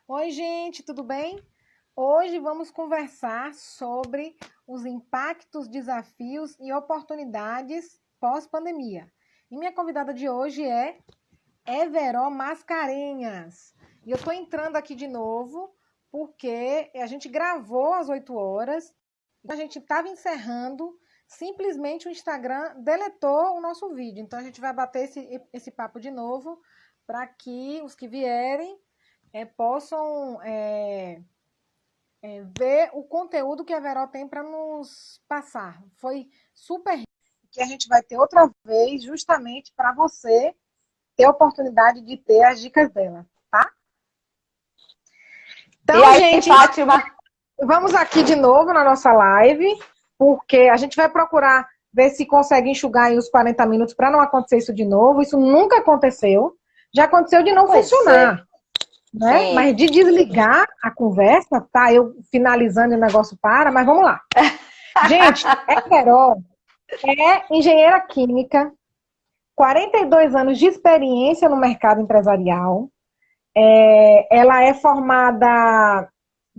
Oi, gente, tudo bem? Hoje vamos conversar sobre os impactos, desafios e oportunidades pós-pandemia. E minha convidada de hoje é Everó Mascarenhas. E eu estou entrando aqui de novo porque a gente gravou às 8 horas, a gente estava encerrando, simplesmente o Instagram deletou o nosso vídeo. Então a gente vai bater esse papo de novo para que os que vierem possam ver o conteúdo que a Veró tem para nos passar. Foi super rico, que a gente vai ter outra vez, justamente para você ter a oportunidade de ter as dicas dela, tá? E Então, aí, gente, Fátima? vamos aqui de novo na nossa live, porque a gente vai procurar ver se consegue enxugar aí os 40 minutos para não acontecer isso de novo. Isso nunca aconteceu. Já aconteceu de não Pois é, funcionar, né? sim. Mas de desligar a conversa, tá? Eu finalizando e o negócio para, mas vamos lá. Gente, a Carol é engenheira química, 42 anos de experiência no mercado empresarial. Ela é formada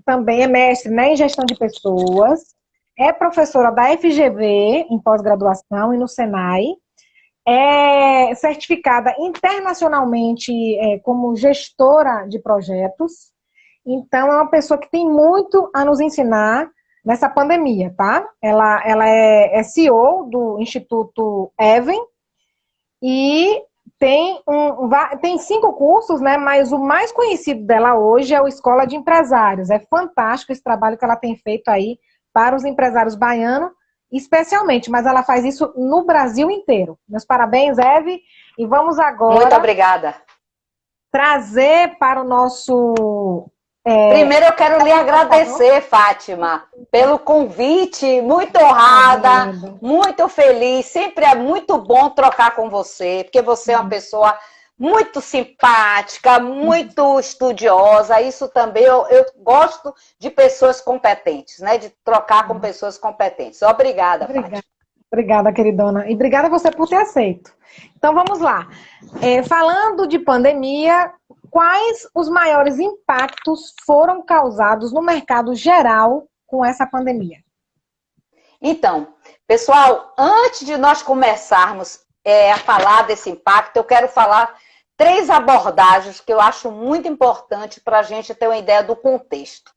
também, é mestre, né, em gestão de pessoas, é professora da FGV em pós-graduação e no Senai, é certificada internacionalmente como gestora de projetos. Então, é uma pessoa que tem muito a nos ensinar nessa pandemia, tá? Ela é CEO do Instituto Even e tem 5 cursos, né? Mas o mais conhecido dela hoje é o Escola de Empresários. É fantástico esse trabalho que ela tem feito aí para os empresários baianos, especialmente, mas ela faz isso no Brasil inteiro. Meus parabéns, Eve, e vamos Muito agora obrigada. trazer para o nosso Primeiro eu quero lhe telespectador. agradecer, Fátima, pelo convite. Muito honrada, Obrigada. muito feliz. Sempre é muito bom trocar com você, porque você é uma pessoa muito simpática, muito estudiosa. Isso também eu gosto de pessoas competentes, né? De trocar com pessoas competentes. Obrigada, Obrigada. Fátima. Obrigada, queridona. E obrigada a você por ter aceito. Então vamos lá. Falando de pandemia, quais os maiores impactos foram causados no mercado geral com essa pandemia? Então, pessoal, antes de nós começarmos a falar desse impacto, eu quero falar 3 abordagens que eu acho muito importante para a gente ter uma ideia do contexto.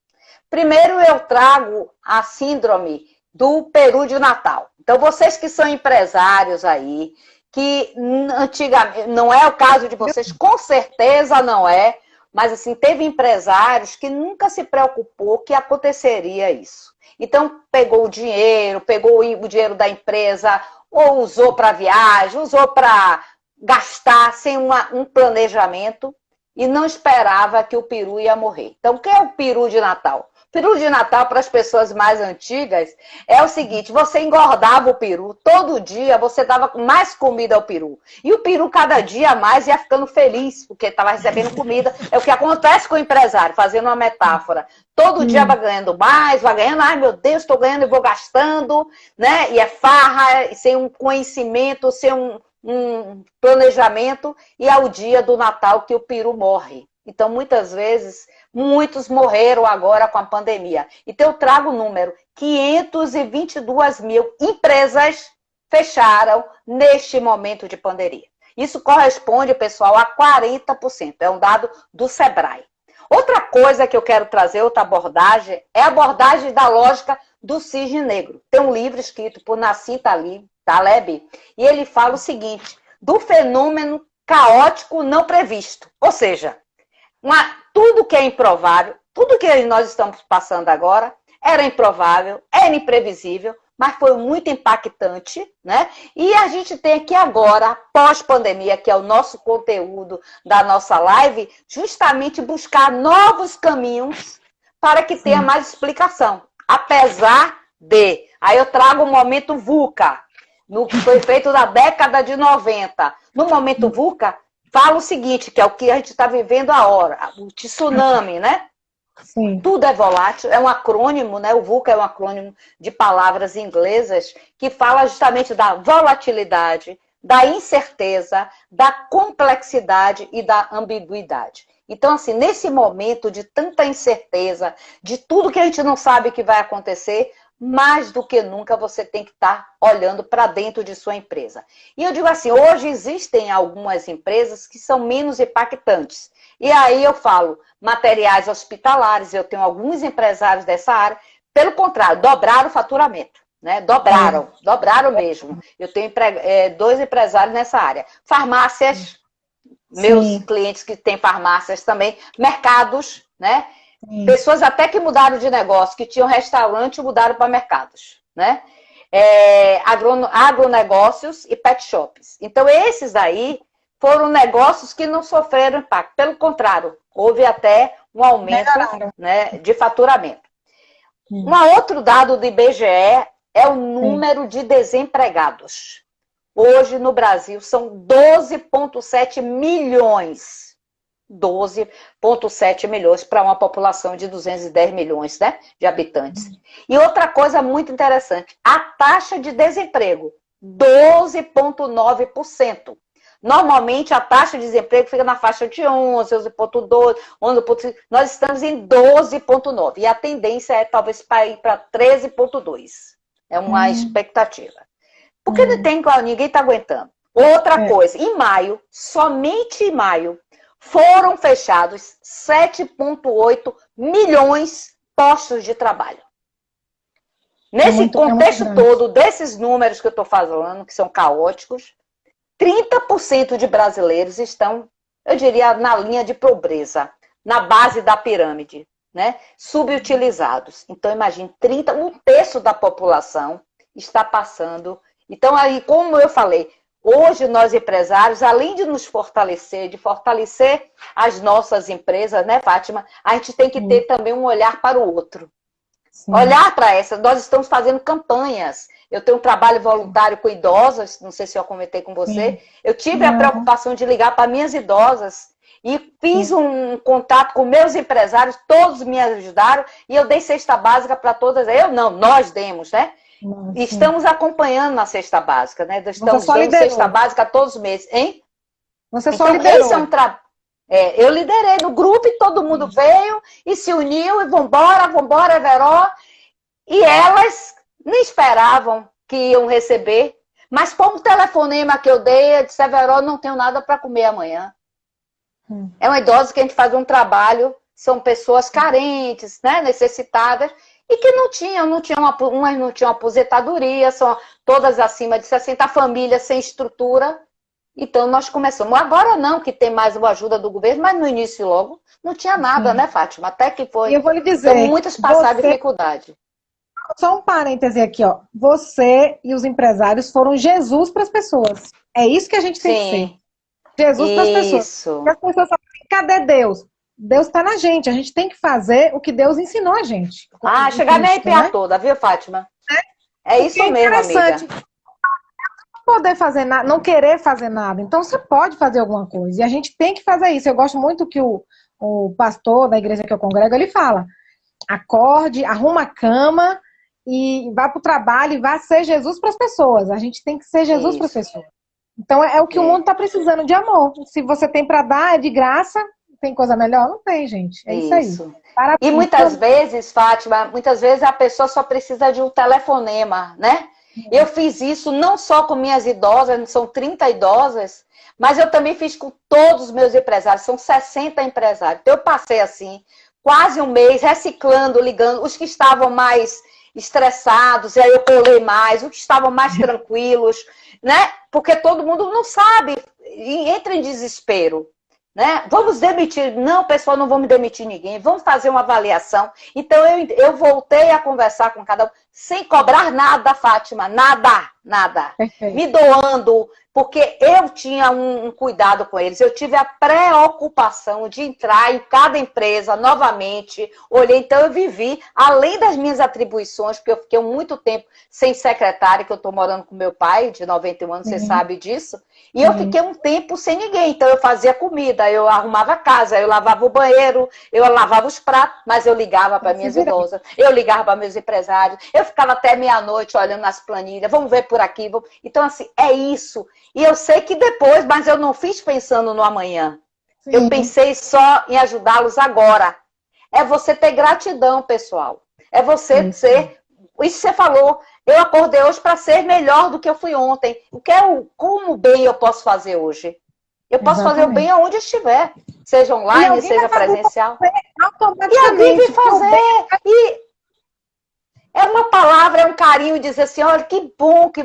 Primeiro, eu trago a síndrome do peru de Natal. Então, vocês que são empresários aí, que antigamente, não é o caso de vocês, com certeza não é, mas assim, teve empresários que nunca se preocupou que aconteceria isso. Então, pegou o dinheiro da empresa, ou usou para viagem, usou para gastar sem um planejamento e não esperava que o peru ia morrer. Então, o que é o peru de Natal? Peru de Natal, para as pessoas mais antigas, é o seguinte: você engordava o peru, todo dia você dava mais comida ao peru. E o peru, cada dia mais, ia ficando feliz, porque estava recebendo comida. É o que acontece com o empresário, fazendo uma metáfora. Todo dia vai ganhando mais, vai ganhando, ai meu Deus, estou ganhando e vou gastando, né? E é farra, sem um conhecimento, sem um planejamento, e é o dia do Natal que o peru morre. Então, muitas vezes, muitos morreram agora com a pandemia. Então, eu trago o número: 522 mil empresas fecharam neste momento de pandemia. Isso corresponde, pessoal, a 40%. É um dado do Sebrae. Outra coisa que eu quero trazer, outra abordagem, é a abordagem da lógica do cisne negro. Tem um livro escrito por Nassim Taleb, e ele fala o seguinte: do fenômeno caótico não previsto. Ou seja, tudo que é improvável, tudo que nós estamos passando agora, era improvável, era imprevisível, mas foi muito impactante, né? E a gente tem aqui agora, pós-pandemia, que é o nosso conteúdo da nossa live, justamente buscar novos caminhos para que tenha mais explicação. Apesar de... Aí eu trago o momento VUCA, foi feito na década de 90. No momento VUCA, fala o seguinte, que é o que a gente está vivendo agora, o tsunami, né? Sim. Tudo é volátil, é um acrônimo, né? O VUCA é um acrônimo de palavras inglesas que fala justamente da volatilidade, da incerteza, da complexidade e da ambiguidade. Então, assim, nesse momento de tanta incerteza, de tudo que a gente não sabe que vai acontecer, mais do que nunca você tem que estar olhando para dentro de sua empresa. E eu digo assim, hoje existem algumas empresas que são menos impactantes. E aí eu falo, materiais hospitalares, eu tenho alguns empresários dessa área, pelo contrário, dobraram o faturamento. Né? Dobraram mesmo. Eu tenho 2 empresários nessa área. Farmácias, meus clientes que têm farmácias também, mercados, né? Pessoas até que mudaram de negócio, que tinham restaurante, mudaram para mercados, né? Agronegócios e pet shops. Então, esses aí foram negócios que não sofreram impacto. Pelo contrário, houve até um aumento, né, de faturamento. Um outro dado do IBGE é o número de desempregados. Hoje, no Brasil, são 12,7 milhões. 12,7 milhões para uma população de 210 milhões, né, de habitantes. E outra coisa muito interessante, a taxa de desemprego, 12,9%. Normalmente, a taxa de desemprego fica na faixa de 11, 11,2, 11,5. Nós estamos em 12,9. E a tendência é talvez para ir para 13,2. É uma expectativa. Porque ninguém está aguentando. Outra coisa, em maio, somente em maio, foram fechados 7,8 milhões postos de trabalho. Nesse contexto todo, desses números que eu estou falando, que são caóticos, 30% de brasileiros estão, eu diria, na linha de pobreza, na base da pirâmide, né? Subutilizados. Então, imagine, 1/3 da população está passando. Então, aí, como eu falei, hoje nós empresários, além de nos fortalecer, de fortalecer as nossas empresas, né, Fátima? A gente tem que ter também um olhar para o outro. Olhar para essa. Nós estamos fazendo campanhas. Eu tenho um trabalho voluntário com idosas, não sei se eu comentei com você. Eu tive a preocupação de ligar para minhas idosas e fiz um contato com meus empresários, todos me ajudaram, e eu dei cesta básica para todas. Nós demos, né? E estamos acompanhando na cesta básica, né? Estamos dando cesta básica todos os meses, hein? Você só liderou. Esse é um trabalho. Eu liderei no grupo e todo mundo veio e se uniu e vambora, Everó. E elas nem esperavam que iam receber, mas por um telefonema que eu dei, eu disse, Everó, não tenho nada para comer amanhã. É uma idosa que a gente faz um trabalho, são pessoas carentes, né, necessitadas, e que umas não tinham aposentadoria, são todas acima de 60, famílias sem estrutura. Então, nós começamos. Agora não, que tem mais uma ajuda do governo, mas no início logo não tinha nada, né, Fátima? Até que foi. E eu vou lhe dizer. Então, muitas passaram dificuldade. Só um parêntese aqui, ó. Você e os empresários foram Jesus para as pessoas. É isso que a gente tem que ser. Jesus para as pessoas. Porque as pessoas falam, cadê Deus? Deus está na gente. A gente tem que fazer o que Deus ensinou a gente. Chegar nem arrepiar toda, viu, Fátima? É isso mesmo, amiga. Poder fazer nada, não querer fazer nada. Então, você pode fazer alguma coisa. E a gente tem que fazer isso. Eu gosto muito que o pastor da igreja que eu congrego, ele fala, acorde, arruma a cama e vá para o trabalho e vá ser Jesus para as pessoas. A gente tem que ser Jesus para as pessoas. Então, é o que o mundo está precisando de amor. Se você tem para dar, é de graça. Tem coisa melhor? Não tem, gente. É isso aí. E muitas vezes, Fátima, a pessoa só precisa de um telefonema, né? Eu fiz isso não só com minhas idosas, são 30 idosas, mas eu também fiz com todos os meus empresários, são 60 empresários. Então eu passei assim, quase um mês, reciclando, ligando, os que estavam mais estressados, e aí eu colei mais, os que estavam mais tranquilos, né? Porque todo mundo não sabe, entra em desespero. Né? Vamos demitir. Não, pessoal, não vamos demitir ninguém. Vamos fazer uma avaliação. Então, eu voltei a conversar com cada um, sem cobrar nada, Fátima. Nada. Perfeito. Me doando, porque eu tinha um cuidado com eles. Eu tive a preocupação de entrar em cada empresa novamente. Olhei, então eu vivi, além das minhas atribuições, porque eu fiquei muito tempo sem secretária, que eu estou morando com meu pai, de 91 anos, você sabe disso. E eu fiquei um tempo sem ninguém. Então eu fazia comida, eu arrumava a casa, eu lavava o banheiro, eu lavava os pratos, mas eu ligava para minhas idosas, eu ligava para meus empresários, eu ficava até meia-noite olhando nas planilhas, vamos ver por aqui. Então, assim, é isso. E eu sei que depois, mas eu não fiz pensando no amanhã. Eu pensei só em ajudá-los agora. É você ter gratidão, pessoal. É você ser... Isso que você falou. Eu acordei hoje para ser melhor do que eu fui ontem. Como bem eu posso fazer hoje? Eu posso fazer o bem aonde estiver. Seja online, seja presencial. E alguém vai fazer. E é uma palavra, é um carinho, dizer assim, olha, que bom que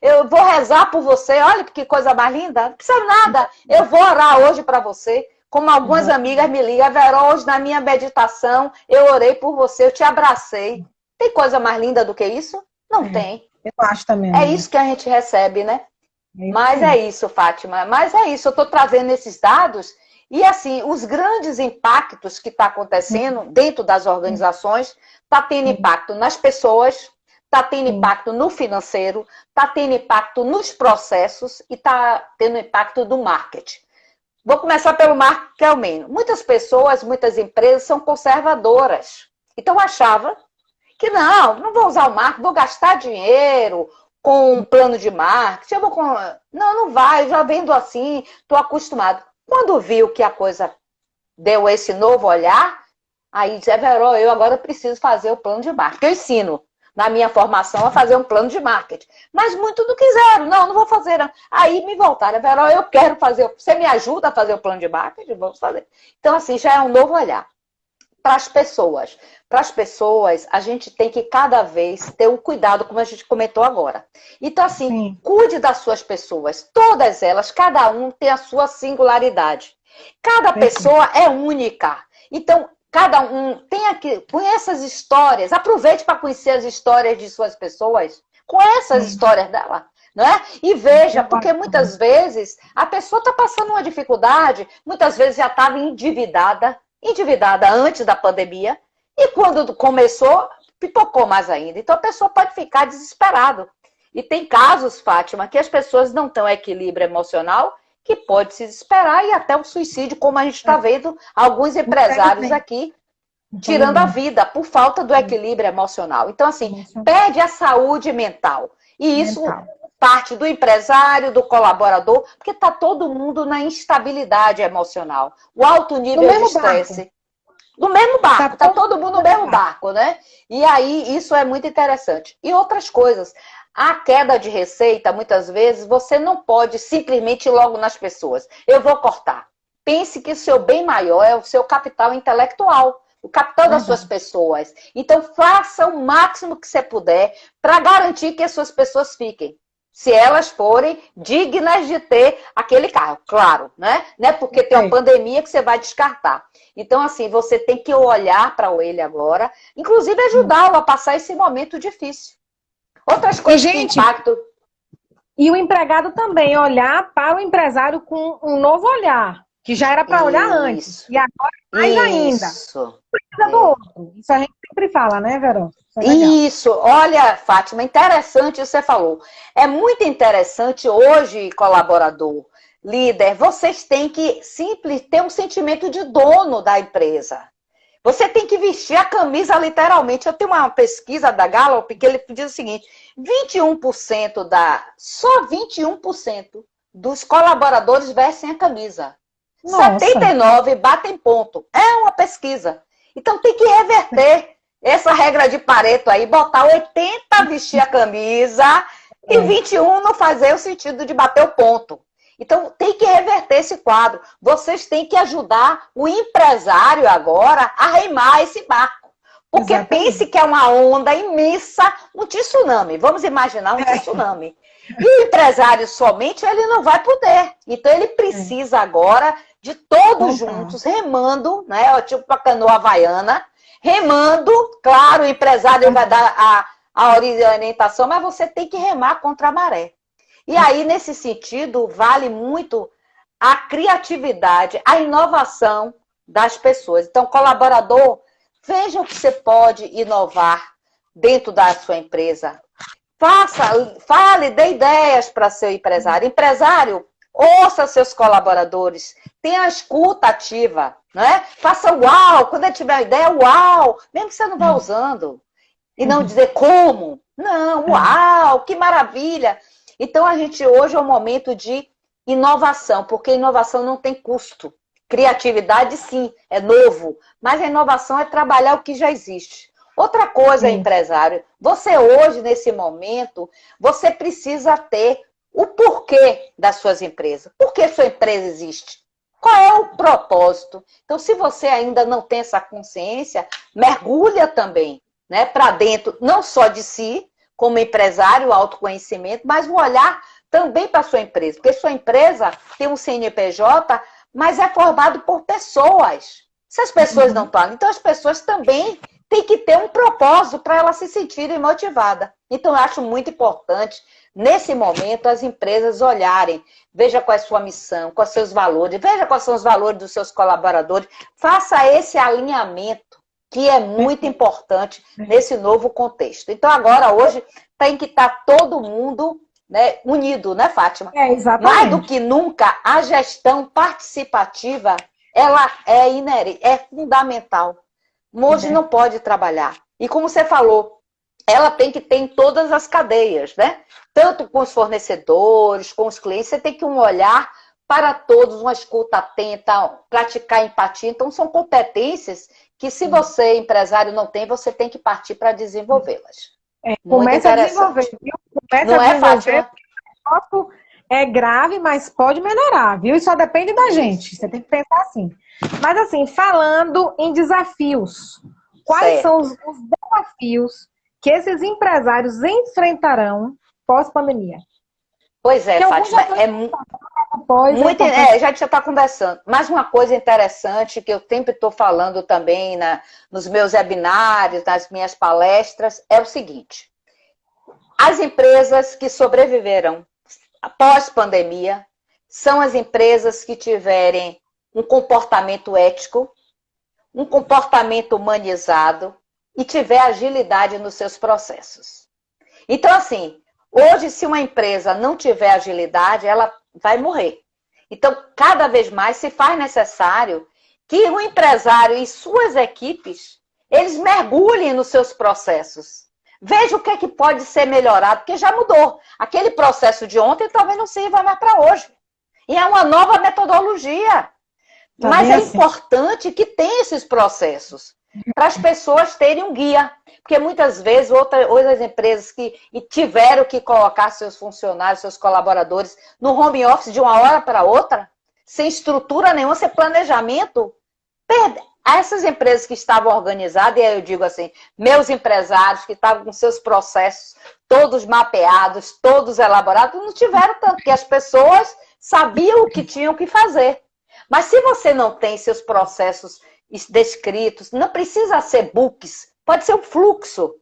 eu vou rezar por você. Olha que coisa mais linda. Não precisa nada. Eu vou orar hoje para você. Como algumas amigas me ligam, Verô, hoje na minha meditação, eu orei por você, eu te abracei. Tem coisa mais linda do que isso? Não tem. Eu acho também. É isso que a gente recebe, né? Mas é isso, Fátima. Mas é isso, eu estou trazendo esses dados e, assim, os grandes impactos que está acontecendo dentro das organizações, está tendo impacto nas pessoas, está tendo impacto no financeiro, está tendo impacto nos processos e está tendo impacto do marketing. Vou começar pelo marketing, que é o menos. Muitas pessoas, muitas empresas são conservadoras. Então, achava que não vou usar o marketing, vou gastar dinheiro com um plano de marketing. Não vai, já vendo assim, estou acostumado. Quando viu que a coisa deu esse novo olhar, aí diz, Verô, eu agora preciso fazer o plano de marketing. Eu ensino na minha formação a fazer um plano de marketing. Mas muitos não quiseram, não vou fazer. Não. Aí me voltaram, Verô, eu quero fazer, você me ajuda a fazer o plano de marketing? Vamos fazer. Então, assim, já é um novo olhar. Para as pessoas. Para as pessoas, a gente tem que cada vez ter um cuidado, como a gente comentou agora. Então, assim, cuide das suas pessoas. Todas elas, cada um tem a sua singularidade. Cada pessoa é única. Então, cada um tem aqui, conheça as histórias, aproveite para conhecer as histórias de suas pessoas, conheça as histórias dela, não é? E veja, porque muitas vezes a pessoa está passando uma dificuldade, muitas vezes já estava endividada antes da pandemia, e quando começou, pipocou mais ainda. Então a pessoa pode ficar desesperada. E tem casos, Fátima, que as pessoas não têm equilíbrio emocional, que pode se desesperar e até o suicídio, como a gente está vendo alguns empresários aqui tirando a vida por falta do equilíbrio emocional. Então, assim, perde a saúde mental. E isso parte do empresário, do colaborador, porque está todo mundo na instabilidade emocional. O alto nível de estresse. No mesmo barco, está todo mundo no mesmo barco, né? E aí, isso é muito interessante. E outras coisas. A queda de receita, muitas vezes, você não pode simplesmente ir logo nas pessoas. Eu vou cortar. Pense que o seu bem maior é o seu capital intelectual, o capital das suas pessoas. Então, faça o máximo que você puder para garantir que as suas pessoas fiquem. Se elas forem dignas de ter aquele carro, claro, né? Não é porque tem uma pandemia que você vai descartar. Então, assim, você tem que olhar para ele agora, inclusive ajudá-lo a passar esse momento difícil. Outras coisas de impacto. E o empregado também olhar para o empresário com um novo olhar, que já era para olhar antes. E agora mais ainda. Precisa do outro. Isso a gente sempre fala, né, Verô? Isso. Olha, Fátima, interessante o que você falou. É muito interessante hoje, colaborador, líder, vocês têm que ter um sentimento de dono da empresa. Você tem que vestir a camisa literalmente. Eu tenho uma pesquisa da Gallup que ele diz o seguinte, só 21% dos colaboradores vestem a camisa. Nossa. 79% batem ponto. É uma pesquisa. Então tem que reverter essa regra de Pareto aí, botar 80 vestir a camisa e 21 não fazer o sentido de bater o ponto. Então, tem que reverter esse quadro. Vocês têm que ajudar o empresário agora a remar esse barco. Porque pense que é uma onda imensa, um tsunami. Vamos imaginar um tsunami. E o empresário somente, ele não vai poder. Então, ele precisa agora de todos juntos, remando, né? Tipo a canoa havaiana, remando. Claro, o empresário vai dar a orientação, mas você tem que remar contra a maré. E aí, nesse sentido, vale muito a criatividade, a inovação das pessoas. Então, colaborador, veja o que você pode inovar dentro da sua empresa. Fale, dê ideias para seu empresário. Empresário, ouça seus colaboradores, tenha a escuta ativa, né? Faça uau, quando ele tiver ideia, uau, mesmo que você não vá usando. E não dizer como. Não, uau, que maravilha. Então, a gente hoje é um momento de inovação, porque inovação não tem custo. Criatividade, sim, é novo, mas a inovação é trabalhar o que já existe. Outra coisa, empresário, você hoje, nesse momento, você precisa ter o porquê das suas empresas. Por que sua empresa existe? Qual é o propósito? Então, se você ainda não tem essa consciência, mergulha também, né, para dentro, não só de si, como empresário, autoconhecimento, mas o olhar também para a sua empresa. Porque sua empresa tem um CNPJ, mas é formado por pessoas. Se as pessoas não estão, então as pessoas também têm que ter um propósito para elas se sentirem motivadas. Então, eu acho muito importante, nesse momento, as empresas olharem, veja qual é a sua missão, quais são os valores, veja quais são os valores dos seus colaboradores, faça esse alinhamento, que é muito importante nesse novo contexto. Então, agora, hoje, tem que estar todo mundo, né, unido, né, Fátima? Exatamente. Mais do que nunca, a gestão participativa, ela é inerente, é fundamental. Hoje não pode trabalhar. E como você falou, ela tem que ter em todas as cadeias, né? Tanto com os fornecedores, com os clientes, você tem que um olhar para todos, uma escuta atenta, praticar empatia. Então, são competências que, se você, empresário, não tem, você tem que partir para desenvolvê-las. Começa a desenvolver, viu? Não é, Fátima? É grave, mas pode melhorar, viu? E só depende da gente. Você tem que pensar assim. Mas, assim, falando em desafios, quais são os desafios que esses empresários enfrentarão pós-pandemia? Pois é, Fátima, a gente já está conversando. Mas uma coisa interessante que eu sempre estou falando também nos meus webinários, nas minhas palestras, é o seguinte. As empresas que sobreviverão após pandemia são as empresas que tiverem um comportamento ético, um comportamento humanizado e tiver agilidade nos seus processos. Então, assim, hoje, se uma empresa não tiver agilidade, ela vai morrer. Então, cada vez mais se faz necessário que o empresário e suas equipes, eles mergulhem nos seus processos. Veja o que é que pode ser melhorado, porque já mudou. Aquele processo de ontem talvez não sirva mais para hoje. E é uma nova metodologia. Mas é importante que tenha esses processos para as pessoas terem um guia. Porque muitas vezes outras empresas que tiveram que colocar seus funcionários, seus colaboradores no home office de uma hora para outra, sem estrutura nenhuma, sem planejamento, essas empresas que estavam organizadas, e aí eu digo assim, meus empresários que estavam com seus processos todos mapeados, todos elaborados, não tiveram tanto, porque as pessoas sabiam o que tinham que fazer. Mas se você não tem seus processos descritos, não precisa ser books, pode ser um fluxo,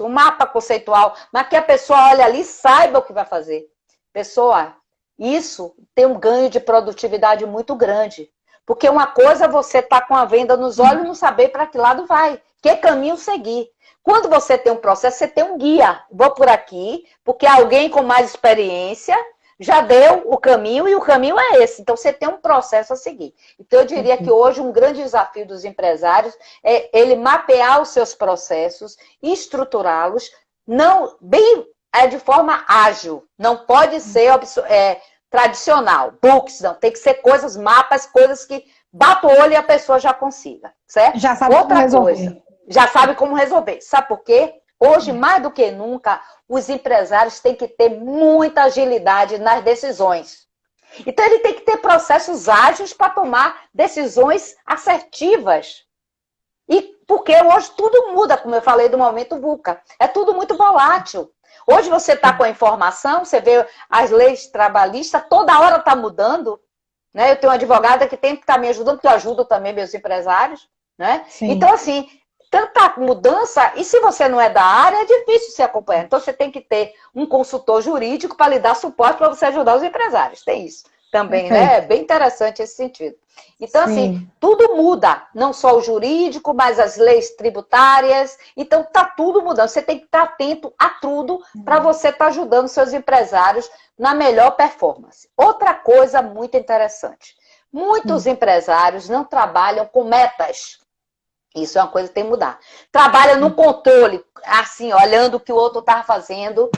um mapa conceitual, mas que a pessoa olhe ali e saiba o que vai fazer. Pessoa, isso tem um ganho de produtividade muito grande. Porque uma coisa é você estar com a venda nos olhos e não saber para que lado vai, que caminho seguir. Quando você tem um processo, você tem um guia. Vou por aqui, porque alguém com mais experiência já deu o caminho e o caminho é esse. Então, você tem um processo a seguir. Então, eu diria que hoje um grande desafio dos empresários é ele mapear os seus processos e estruturá-los de forma ágil. Não pode ser tradicional, books, não. Tem que ser coisas, mapas, coisas que bata o olho e a pessoa já consiga, certo? Já sabe como resolver. Já sabe como resolver. Sabe por quê? Hoje, mais do que nunca, os empresários têm que ter muita agilidade nas decisões. Então, ele tem que ter processos ágeis para tomar decisões assertivas. E porque hoje tudo muda, como eu falei do momento VUCA. É tudo muito volátil. Hoje você está com a informação, você vê as leis trabalhistas, toda hora está mudando. Né? Eu tenho uma advogada que tem que estar me ajudando, porque eu ajudo também meus empresários. Né? Então, assim, tanta mudança, e se você não é da área, é difícil se acompanhar. Então, você tem que ter um consultor jurídico para lhe dar suporte para você ajudar os empresários. Tem isso também, né? É bem interessante esse sentido. Então, assim, tudo muda. Não só o jurídico, mas as leis tributárias. Então, está tudo mudando. Você tem que estar atento a tudo para você estar ajudando seus empresários na melhor performance. Outra coisa muito interessante. Muitos empresários não trabalham com metas. Isso é uma coisa que tem que mudar. Trabalha no controle, assim, olhando o que o outro estava fazendo.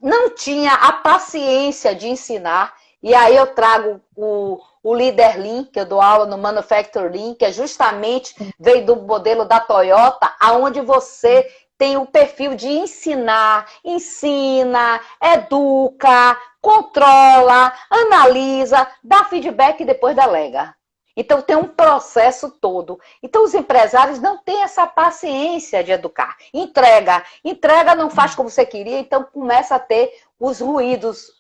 Não tinha a paciência de ensinar. E aí eu trago o Leader Lean, que eu dou aula no Manufacturing Lean, que é justamente veio do modelo da Toyota, aonde você tem o perfil de ensinar, ensina, educa, controla, analisa, dá feedback e depois delega. Então, tem um processo todo. Então, os empresários não têm essa paciência de educar. Entrega. Entrega não faz como você queria, então começa a ter os ruídos,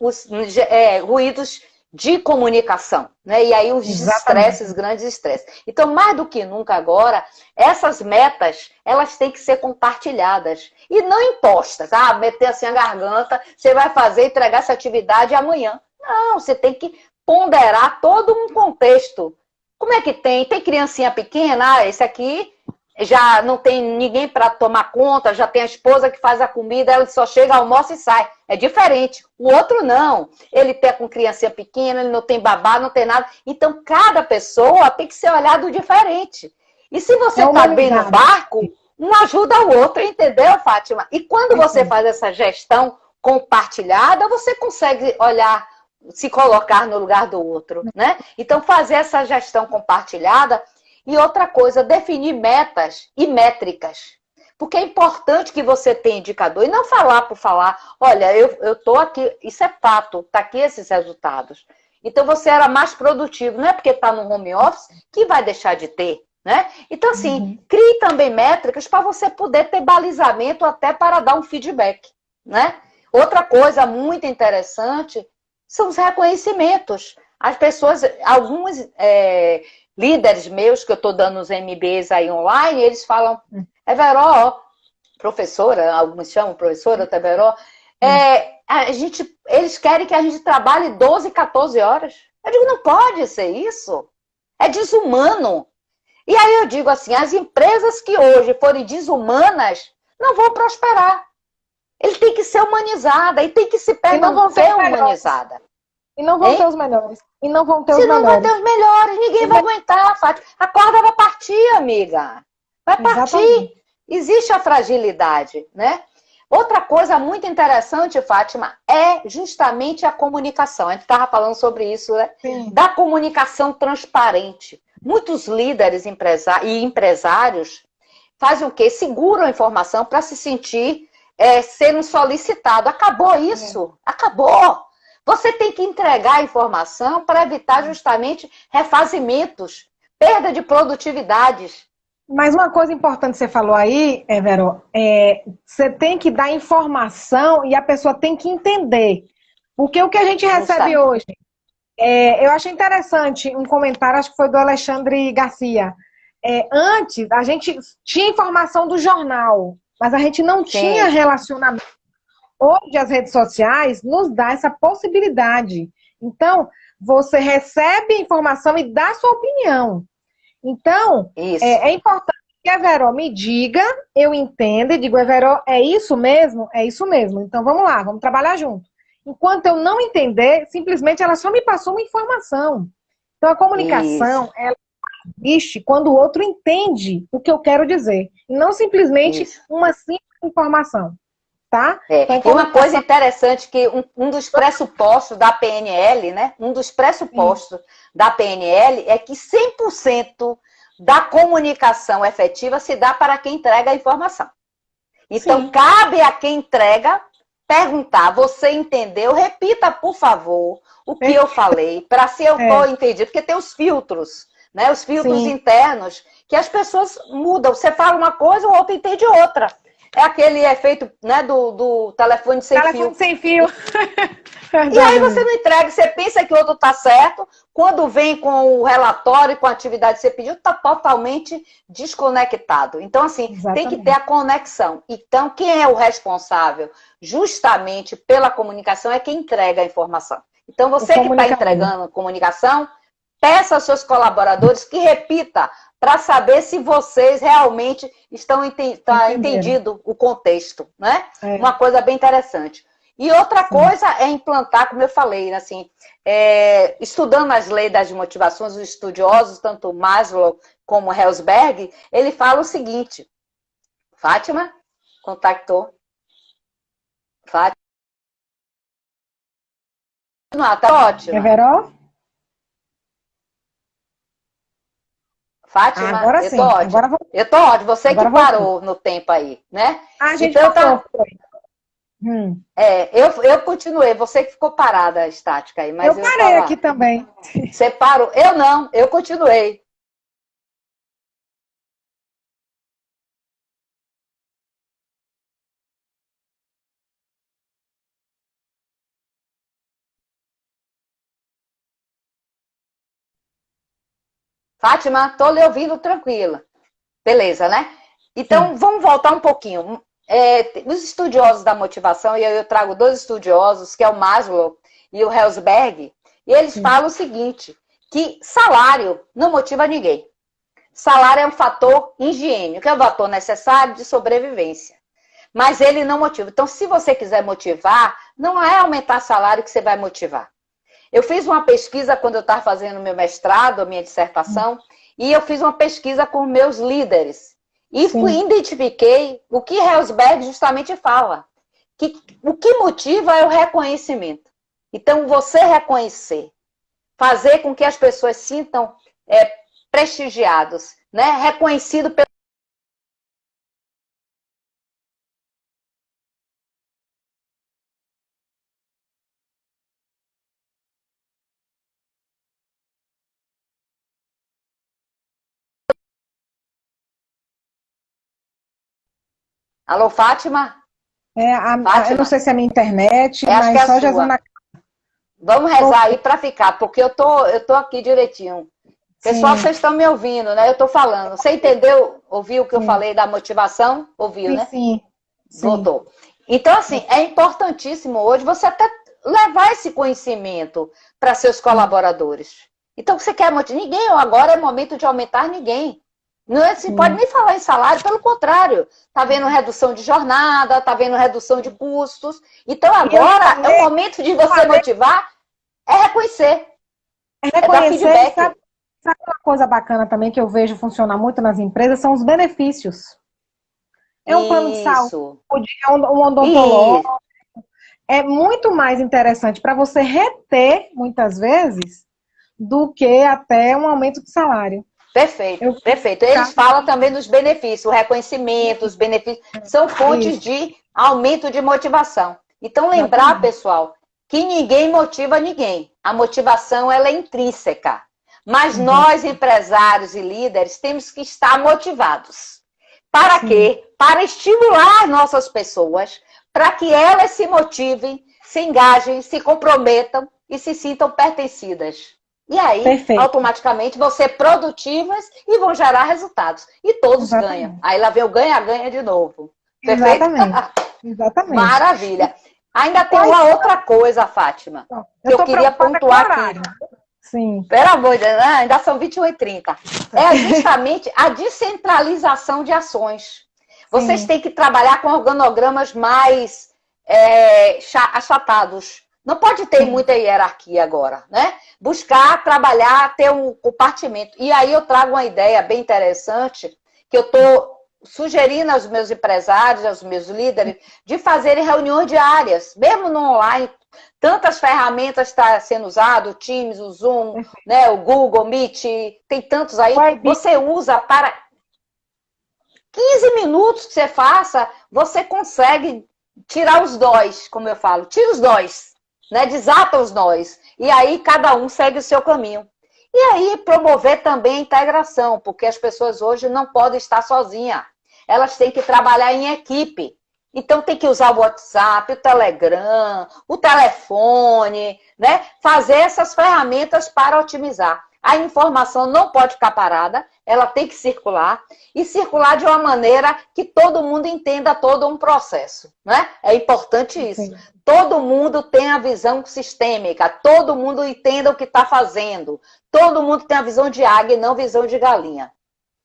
ruídos de comunicação, né? E aí os estresses, grandes estresses. Então, mais do que nunca agora, essas metas, elas têm que ser compartilhadas. E não impostas. Ah, meter assim a garganta, você vai fazer, entregar essa atividade amanhã. Não, você tem que ponderar todo um contexto. Como é que tem? Tem criancinha pequena? Ah, esse aqui já não tem ninguém para tomar conta, já tem a esposa que faz a comida, ela só chega, almoça e sai. É diferente. O outro não. Ele tá com criancinha pequena, ele não tem babá, não tem nada. Então, cada pessoa tem que ser olhado diferente. E se você está bem no barco, um ajuda o outro, entendeu, Fátima? E quando você faz essa gestão compartilhada, você consegue olhar, se colocar no lugar do outro, né? Então, fazer essa gestão compartilhada. E outra coisa, definir metas e métricas. Porque é importante que você tenha indicador. E não falar por falar, olha, eu estou aqui, isso é fato, está aqui esses resultados. Então, você era mais produtivo. Não é porque está no home office que vai deixar de ter, né? Então, assim, crie também métricas para você poder ter balizamento até para dar um feedback, né? Outra coisa muito interessante são os reconhecimentos. As pessoas, alguns líderes meus, que eu estou dando os MBAs aí online, eles falam, Everó, professora, alguns chamam professora, Everó, eles querem que a gente trabalhe 12, 14 horas. Eu digo, não pode ser isso. É desumano. E aí eu digo assim, as empresas que hoje forem desumanas não vão prosperar. Ele tem que ser humanizada e tem que se ser humanizada. E não vão ter os melhores. E não vão ter os melhores. Se não vão ter os melhores, ninguém vai aguentar, Fátima. A corda vai partir, amiga. Vai partir. Exatamente. Existe a fragilidade, né? Outra coisa muito interessante, Fátima, é justamente a comunicação. A gente estava falando sobre isso, né? Sim. Da comunicação transparente. Muitos líderes e empresários fazem o quê? Seguram a informação para se sentir sendo solicitado. Acabou isso. Acabou. Você tem que entregar a informação para evitar justamente refazimentos, perda de produtividades. Mas uma coisa importante que você falou aí, Vero, você tem que dar informação e a pessoa tem que entender. Porque o que a gente recebe hoje, eu achei interessante um comentário, acho que foi do Alexandre Garcia. Antes, a gente tinha informação do jornal, mas a gente não tinha relacionamento. Hoje, as redes sociais nos dão essa possibilidade. Então, você recebe informação e dá sua opinião. Então, é importante que a Everó me diga, eu entenda e digo, Everó, é isso mesmo? É isso mesmo. Então, vamos lá, vamos trabalhar junto. Enquanto eu não entender, simplesmente ela só me passou uma informação. Então, a comunicação, ela existe quando o outro entende o que eu quero dizer. E não simplesmente uma simples informação. Tá? Então, e uma coisa interessante que um dos pressupostos da PNL, né? Um dos pressupostos da PNL é que 100% da comunicação efetiva se dá para quem entrega a informação. Então, cabe a quem entrega perguntar, você entendeu? Repita, por favor, o que eu falei, para se eu estou entendido. Porque tem os filtros, né? Os filtros internos, que as pessoas mudam. Você fala uma coisa, o outro entende outra. É aquele efeito, né, do telefone sem fio. Telefone sem fio. E aí você não entrega, você pensa que o outro está certo, quando vem com o relatório, com a atividade que você pediu, está totalmente desconectado. Então, assim, tem que ter a conexão. Então, quem é o responsável justamente pela comunicação é quem entrega a informação. Então, você que está entregando a comunicação, peça aos seus colaboradores que repita para saber se vocês realmente estão entendido o contexto, né? Uma coisa bem interessante. E outra coisa é implantar, como eu falei, assim, estudando as leis das motivações, os estudiosos, tanto Maslow como Herzberg, ele fala o seguinte, Fátima, contactou, Fátima, tá ótimo. Everó? Fátima, Agora eu sim. tô ótimo. Agora Eu tô ótimo. Você agora que parou no tempo aí, né? a gente Então, passou. Hum. eu continuei. Você que ficou parada, estática aí, mas Eu eu parei aqui tava... também. Você parou. Eu não, eu continuei. Fátima, tô lhe ouvindo tranquila. Beleza, né? Então, Sim. vamos voltar um pouquinho. Os estudiosos da motivação, e eu trago dois estudiosos, que é o Maslow e o Herzberg, e eles Sim. falam o seguinte, que salário não motiva ninguém. Salário é um fator higiênico, que é um fator necessário de sobrevivência. Mas ele não motiva. Então, se você quiser motivar, não é aumentar salário que você vai motivar. Eu fiz uma pesquisa quando eu estava fazendo meu mestrado, a minha dissertação, e eu fiz uma pesquisa com meus líderes. E identifiquei o que Herzberg justamente fala. Que o que motiva é o reconhecimento. Então, você reconhecer, fazer com que as pessoas sintam prestigiados, né? Reconhecido pelo... Alô, Fátima? Eu não Fátima? sei se é a minha internet, Acho que é mas a só Jesus sua. na... Vamos rezar aí para ficar, porque eu tô aqui direitinho. Pessoal, Sim, vocês estão me ouvindo, né? Eu estou falando. Você entendeu? Ouviu o que eu sim, falei da motivação? Ouviu, sim, né? sim, sim. Voltou. Então, assim, é importantíssimo hoje você até levar esse conhecimento para seus colaboradores. Então, você quer motivar ninguém, agora é momento de aumentar ninguém. Não se pode nem falar em salário, pelo contrário. Está vendo redução de jornada, está vendo redução de custos. Então, agora é o momento de você motivar, é reconhecer, é dar Reconhecer, e feedback. sabe uma coisa bacana também que eu vejo funcionar muito nas empresas? São os benefícios. É um plano de saúde, Isso. é um odontológico. É muito mais interessante para você reter, muitas vezes, do que até um aumento de salário. Perfeito, perfeito. Eles falam também dos benefícios, o reconhecimento, os benefícios, são fontes de aumento de motivação. Então, lembrar, pessoal, que ninguém motiva ninguém. A motivação, ela é intrínseca. Mas nós, empresários e líderes, temos que estar motivados. Para quê? Para estimular nossas pessoas, para que elas se motivem, se engajem, se comprometam e se sintam pertencidas. E aí, automaticamente, vão ser produtivas e vão gerar resultados. E todos ganham. Aí lá vem o ganha-ganha de novo. Perfeito? Exatamente. Maravilha. Ainda tem uma outra coisa, Fátima, que eu queria pontuar aqui. Sim. Pelo amor de Deus, ainda são 21h30. É justamente a descentralização de ações. Vocês têm que trabalhar com organogramas mais achatados. Não pode ter muita hierarquia agora, né? Buscar, trabalhar, ter um compartimento. E aí eu trago uma ideia bem interessante, que eu estou sugerindo aos meus empresários, aos meus líderes, de fazerem reuniões diárias, mesmo no online. Tantas ferramentas estão sendo usadas, o Teams, o Zoom, né, o Google Meet, tem tantos aí. Você usa para 15 minutos que você faça, você consegue tirar os nós, como eu falo. Tira os nós, né, desata os nós. E aí cada um segue o seu caminho. E aí promover também a integração, porque as pessoas hoje não podem estar sozinhas. Elas têm que trabalhar em equipe. Então tem que usar o WhatsApp, o Telegram, o telefone, né? Fazer essas ferramentas para otimizar. A informação não pode ficar parada, ela tem que circular, e circular de uma maneira que todo mundo entenda todo um processo, né? É importante isso. Todo mundo tem a visão sistêmica, todo mundo entenda o que está fazendo, todo mundo tem a visão de águia e não visão de galinha.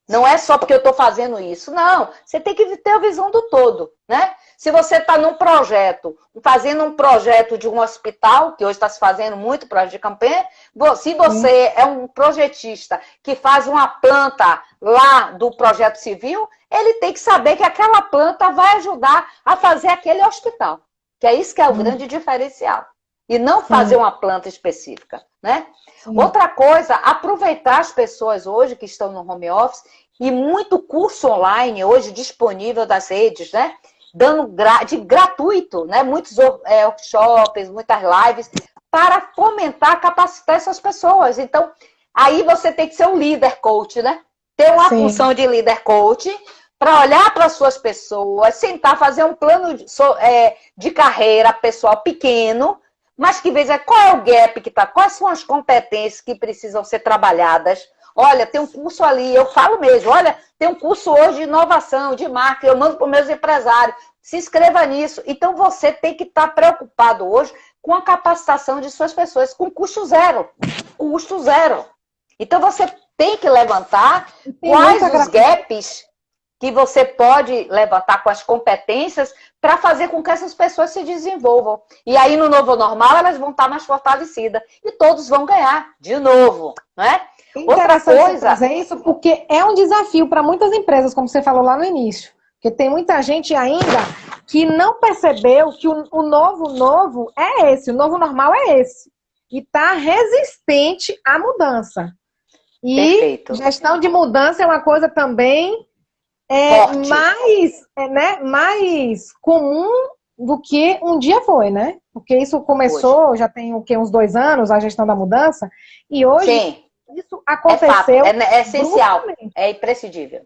Não é só porque eu estou fazendo isso. Não, você tem que ter a visão do todo, né? Se você está num projeto, fazendo um projeto de um hospital, que hoje está se fazendo muito projeto de campanha, se você é um projetista que faz uma planta lá do projeto civil, ele tem que saber que aquela planta vai ajudar a fazer aquele hospital. Que é isso que é o grande diferencial. e não fazer uma planta específica, né? Sim. Outra coisa, aproveitar as pessoas hoje que estão no home office e muito curso online hoje disponível das redes, né? Dando de gratuito, né? Muitos workshops, muitas lives, para fomentar, capacitar essas pessoas. Então, aí você tem que ser um líder coach, né? Ter uma função de líder coach para olhar para as suas pessoas, sentar, fazer um plano de carreira pessoal pequeno, mas que veja qual é o gap que está, quais são as competências que precisam ser trabalhadas. Olha, tem um curso ali, eu falo mesmo, olha, tem um curso hoje de inovação, de marketing, eu mando para os meus empresários, se inscreva nisso. Então, você tem que estar preocupado hoje com a capacitação de suas pessoas, com custo zero. Custo zero. Então, você tem que levantar quais os gaps que você pode levantar com as competências para fazer com que essas pessoas se desenvolvam. E aí, no novo normal, elas vão estar mais fortalecidas. E todos vão ganhar de novo, não é? Outra coisa... fazer isso porque é um desafio para muitas empresas, como você falou lá no início. Porque tem muita gente ainda que não percebeu que o novo é esse, o novo normal é esse. E está resistente à mudança. E perfeito. Gestão de mudança é uma coisa também mais comum do que um dia foi, né? Porque isso começou, hoje. Já tem uns 2 anos, a gestão da mudança, e hoje sim. Isso aconteceu. É essencial, é imprescindível,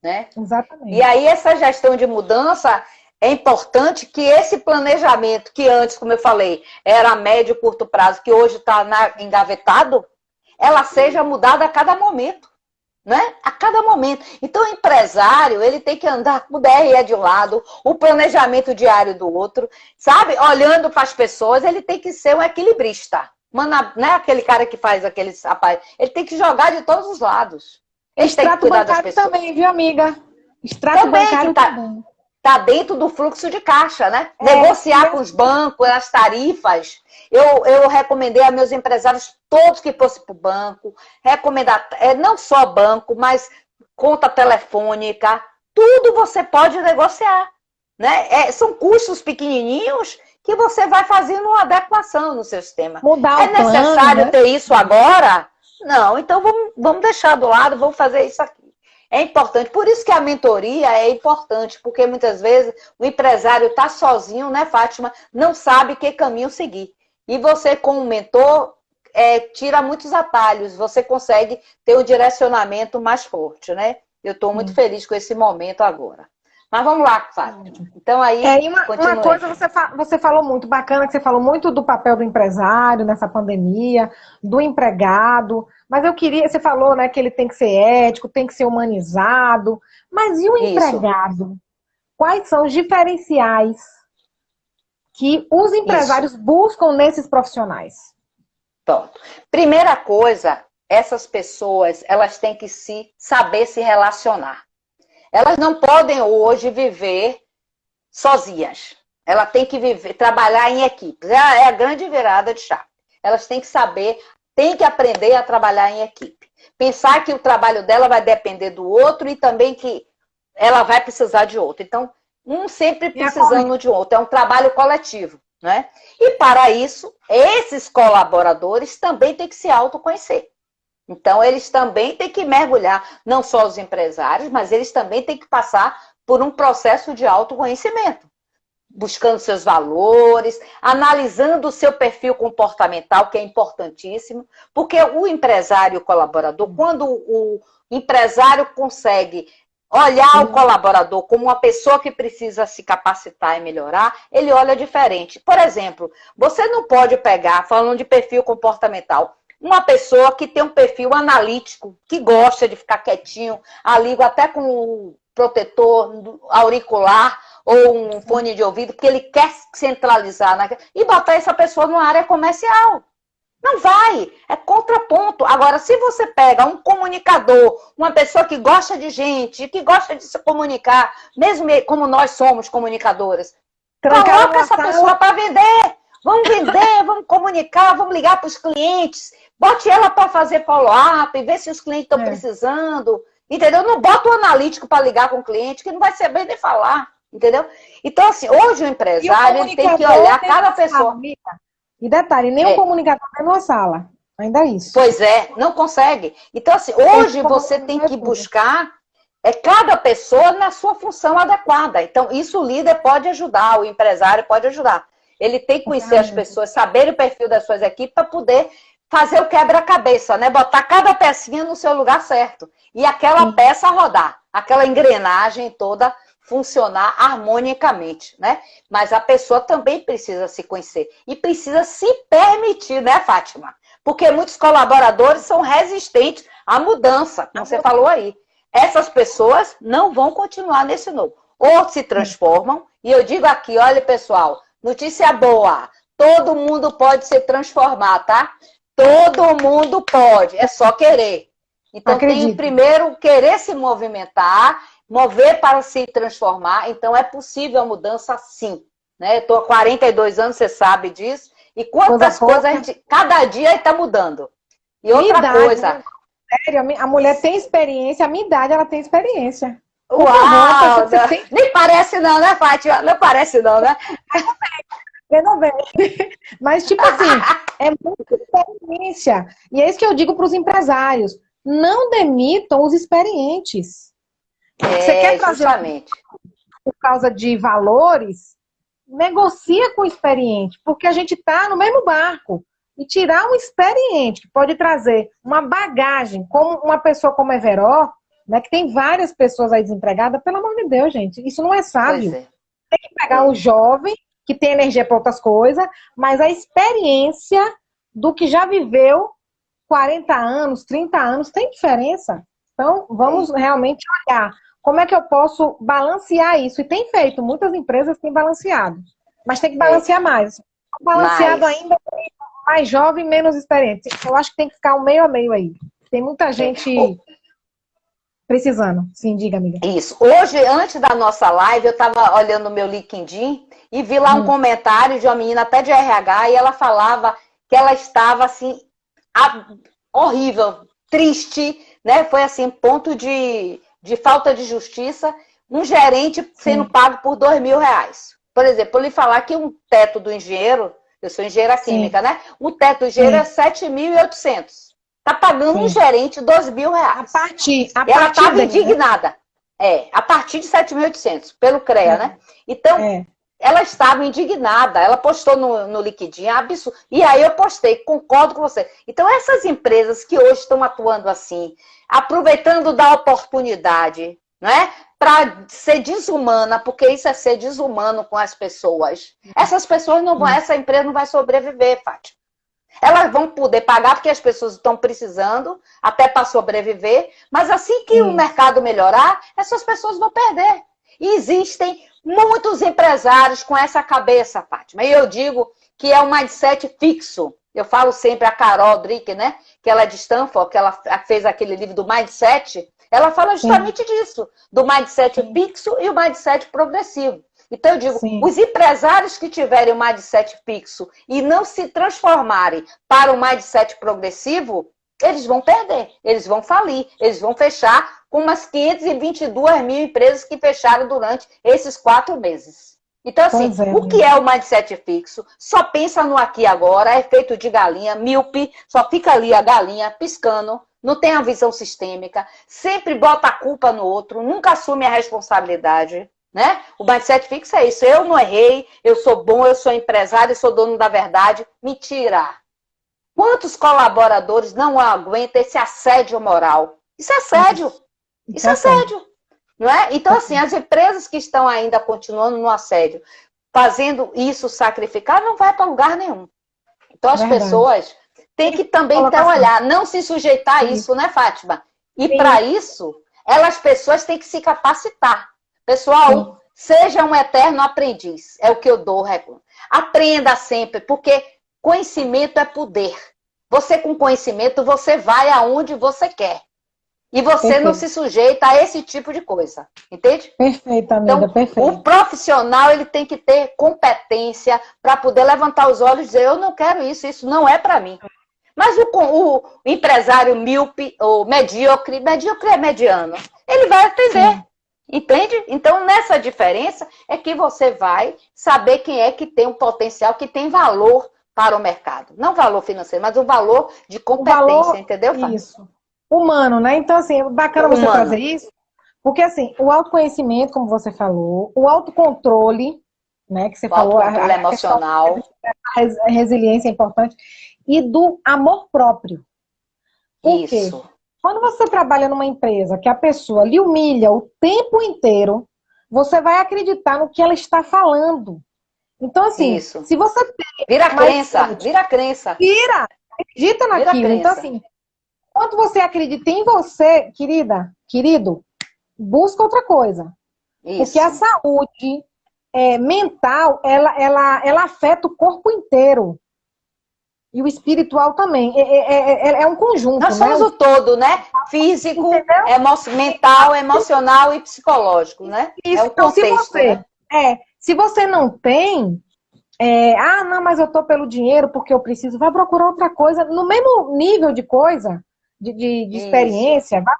né? Exatamente. E aí essa gestão de mudança é importante que esse planejamento, que antes, como eu falei, era a médio e curto prazo, que hoje está engavetado, ela seja mudada a cada momento, né? A cada momento. Então, o empresário, ele tem que andar com o DRE de um lado, o planejamento diário do outro, sabe? Olhando para as pessoas, ele tem que ser um equilibrista. Mano, né? Aquele cara que faz aqueles rapaz, ele tem que jogar de todos os lados. Ele tem que cuidar das pessoas. Também, viu, amiga? Extrato também, bancário também. Tá dentro do fluxo de caixa, né? Negociar com os bancos, as tarifas. Eu recomendei a meus empresários todos que fossem para o banco, recomendar, não só banco, mas conta telefônica, tudo você pode negociar, né? São custos pequenininhos que você vai fazendo uma adequação no seu sistema. Mudar o plano, necessário né? ter isso agora? Não, então vamos deixar do lado, vamos fazer isso aqui. É importante, por isso que a mentoria é importante, porque muitas vezes o empresário está sozinho, né, Fátima? Não sabe que caminho seguir. E você, como mentor, tira muitos atalhos, você consegue ter um direcionamento mais forte, né? Eu estou muito feliz com esse momento agora. Mas vamos lá, Fátima. Então aí, uma coisa você falou muito bacana, que você falou muito do papel do empresário nessa pandemia, do empregado, mas você falou, né, que ele tem que ser ético, tem que ser humanizado, mas e o empregado? Quais são os diferenciais que os empresários buscam nesses profissionais? Pronto. Primeira coisa, essas pessoas, elas têm que saber se relacionar. Elas não podem hoje viver sozinhas. Elas têm que trabalhar em equipes. É a grande virada de chave. Elas têm que saber, têm que aprender a trabalhar em equipe. Pensar que o trabalho dela vai depender do outro e também que ela vai precisar de outro. Então, um sempre precisando de outro. É um trabalho coletivo, né? E para isso, esses colaboradores também têm que se autoconhecer. Então, eles também têm que mergulhar, não só os empresários, mas eles também têm que passar por um processo de autoconhecimento. Buscando seus valores, analisando o seu perfil comportamental, que é importantíssimo, porque o empresário colaborador, quando o empresário consegue olhar o colaborador como uma pessoa que precisa se capacitar e melhorar, ele olha diferente. Por exemplo, você não pode pegar, falando de perfil comportamental, uma pessoa que tem um perfil analítico, que gosta de ficar quietinho, ali até com o protetor auricular ou um fone de ouvido, porque ele quer centralizar e botar essa pessoa numa área comercial. Não vai, é contraponto. Agora, se você pega um comunicador, uma pessoa que gosta de gente, que gosta de se comunicar, mesmo como nós somos comunicadoras, coloca essa pessoa para vender. Vamos vender, vamos comunicar, vamos ligar para os clientes, bote ela para fazer follow-up, ver se os clientes estão precisando, entendeu? Não bota o analítico para ligar com o cliente, que não vai saber nem falar, entendeu? Então, assim, hoje o empresário ele tem que olhar cada pessoa. E detalhe, nem um comunicador vai numa sala. Ainda é isso. Pois é, não consegue. Então, assim, hoje você tem que buscar cada pessoa na sua função adequada. Então, isso o líder pode ajudar, o empresário pode ajudar. Ele tem que conhecer as pessoas, saber o perfil das suas equipes para poder fazer o quebra-cabeça, né? Botar cada pecinha no seu lugar certo. E aquela peça rodar, aquela engrenagem toda funcionar harmonicamente, né? Mas a pessoa também precisa se conhecer e precisa se permitir, né, Fátima? Porque muitos colaboradores são resistentes à mudança, como você falou aí. Essas pessoas não vão continuar nesse novo. Ou se transformam, e eu digo aqui, olha, pessoal, notícia boa, todo mundo pode se transformar, tá? Todo mundo pode, é só querer. Então tem primeiro querer se movimentar, mover para se transformar, então é possível a mudança sim. Né? Eu estou há 42 anos, você sabe disso, e quantas coisas a gente, cada dia está mudando. E outra coisa... Sério, a mulher tem experiência, a minha idade ela tem experiência. Uau! Favor, nem parece não, né, Fátima? Não parece não, né? Eu não vejo. Mas, tipo assim, é muita experiência. E é isso que eu digo para os empresários. Não demitam os experientes. Você quer trazer justamente. Por causa de valores, negocia com o experiente, porque a gente está no mesmo barco. E tirar um experiente que pode trazer uma bagagem, como uma pessoa como Everó, né, que tem várias pessoas aí desempregadas, pelo amor de Deus, gente, isso não é sábio. Tem que pegar o jovem, que tem energia para outras coisas, mas a experiência do que já viveu 40 anos, 30 anos, tem diferença. Então, vamos realmente olhar como é que eu posso balancear isso. E tem feito, muitas empresas têm balanceado, mas tem que balancear mais. Balanceado ainda mais jovem, menos experiente. Eu acho que tem que ficar um meio a meio aí. Tem muita gente precisando. Sim, diga, amiga. Isso. Hoje, antes da nossa live, eu estava olhando o meu LinkedIn e vi lá um comentário de uma menina até de RH e ela falava que ela estava assim, horrível, triste, né? Foi assim, ponto de falta de justiça, um gerente sendo pago por R$2.000. Por exemplo, eu lhe falar que um teto do engenheiro, eu sou engenheira química, né? O teto do engenheiro é 7.800. Tá pagando um gerente R$2.000. Ela estava indignada. A partir de 7.800, pelo CREA, né? Então, ela estava indignada. Ela postou no LinkedIn, absurdo. E aí eu postei, concordo com você. Então, essas empresas que hoje estão atuando assim, aproveitando da oportunidade, né? Para ser desumana, porque isso é ser desumano com as pessoas. Essas pessoas não vão, essa empresa não vai sobreviver, Fátima. Elas vão poder pagar porque as pessoas estão precisando, até para sobreviver, mas assim que o mercado melhorar, essas pessoas vão perder. E existem muitos empresários com essa cabeça, Fátima. E eu digo que é um mindset fixo. Eu falo sempre a Carol Dweck, né? Que ela é de Stanford, que ela fez aquele livro do Mindset. Ela fala justamente disso, do mindset fixo e o mindset progressivo. Então eu digo, os empresários que tiverem o mindset fixo e não se transformarem para o mindset progressivo, eles vão perder, eles vão falir, eles vão fechar com umas 522 mil empresas que fecharam durante esses 4 meses. Então, assim, o que é o mindset fixo? Só pensa no aqui e agora, é feito de galinha, míope, só fica ali a galinha piscando, não tem a visão sistêmica, sempre bota a culpa no outro, nunca assume a responsabilidade, né? O mindset fixo é isso, eu não errei, eu sou bom, eu sou empresário, eu sou dono da verdade. Mentira! Quantos colaboradores não aguentam esse assédio moral? Isso é assédio, isso é assédio. Não é? Então, assim, as empresas que estão ainda continuando no assédio, fazendo isso sacrificar, não vai para lugar nenhum. Então, as pessoas têm que também então, olhar, não se sujeitar a isso, né, Fátima? E para isso, as pessoas têm que se capacitar. Pessoal, seja um eterno aprendiz, é o que eu dou. Aprenda sempre, porque conhecimento é poder. Você com conhecimento, você vai aonde você quer. E você não se sujeita a esse tipo de coisa, entende? Perfeito, amiga, então, perfeito. O profissional, ele tem que ter competência para poder levantar os olhos e dizer, eu não quero isso, isso não é para mim. Mas o empresário míope, ou medíocre é mediano, ele vai atender, entende? Então, nessa diferença é que você vai saber quem é que tem um potencial, que tem valor para o mercado. Não valor financeiro, mas o valor de competência, valor, entendeu, Fátima? Isso. Humano, né? Então, assim, bacana você trazer isso, porque, assim, o autoconhecimento, como você falou, o autocontrole, né, que você falou, autocontrole emocional, a resiliência é importante, e do amor próprio. Por isso. quê? Quando você trabalha numa empresa que a pessoa lhe humilha o tempo inteiro, você vai acreditar no que ela está falando. Então, assim, isso. se você tem... Vira crença, vira crença. Vira, acredita naquilo. Então, assim, quando você acredita em você, querida, querido, busca outra coisa. Isso. Porque a saúde mental, ela afeta o corpo inteiro. E o espiritual também. É um conjunto, nós somos, né? O todo, né? Físico, mental, emocional e psicológico, né? Isso. É um contexto, então, se você, né? Se você não tem... não, mas eu tô pelo dinheiro porque eu preciso. Vai procurar outra coisa, no mesmo nível de coisa, de experiência, vai